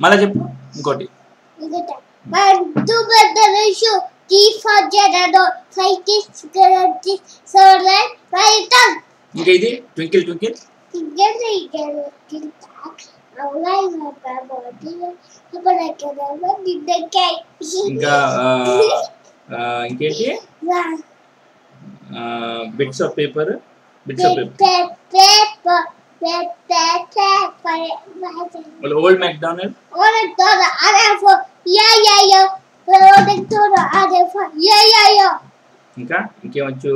మళ్ళా చెప్పు ఇంకోటి. ఇంకా ఇది ట్వింకిల్ ట్వింకిల్. ఇంకా ఇంకేంటి? Bits of paper. Bits of paper. Old MacDonald. ఇంకా ఇంకేమొచ్చు?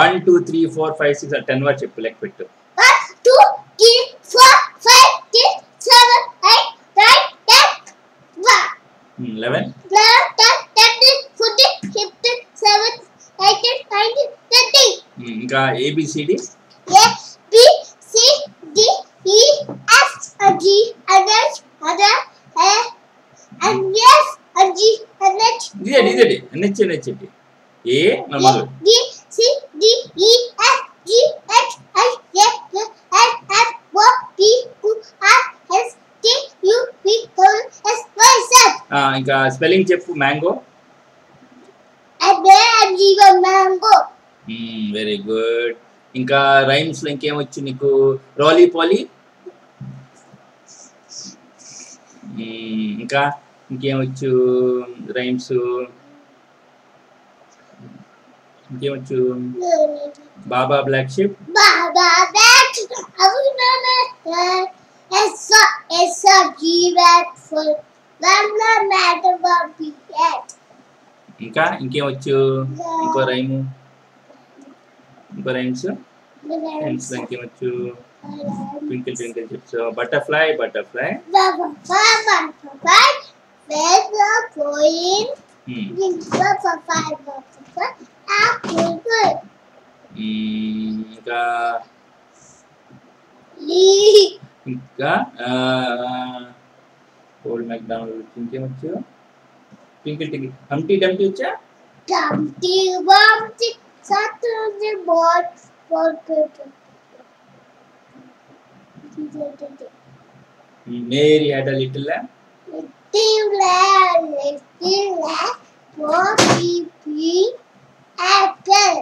1 2 3 4 5 6 10 వరకు చెప్పు, లెక్క పెట్టు. 1 2 3 4 5 6 7 8 9 10 11 13 14 15 17 18 19 20. ఇంకా ABCD. A B C D E F G H I J K L M N O P Q R S T U V W X Y Z. A నమ్మదు. B C D E F G H I J K L M O P Q R S T U V W X Y Z. ఇంకా spelling చెప్పు. Mango. Mango. Very good. ఇంకా rhymes లో ఇంకేమొచ్చు నీకు? Roly poly. ఇంకా ఇంకేమొచ్చు rhymes? ఇంకేమొచ్చు? బాబా బ్లాక్ షిప్. బాబా బ్లాక్ షిప్. ఇంకా ఇంకేమొచ్చు? ఇంకో రైము. ఇంకో రైమ్స్ ఇంకేమొచ్చు? Twinkle twinkle chips. Butterfly. Butterfly. ఇంకా ఇంకా ఓల్డ్ MacDonald. ఇంకేమొచ్చు? Twinkle twinkle. హంటీ డంటీ వచ్చా? Mary had a little lamb. Apple.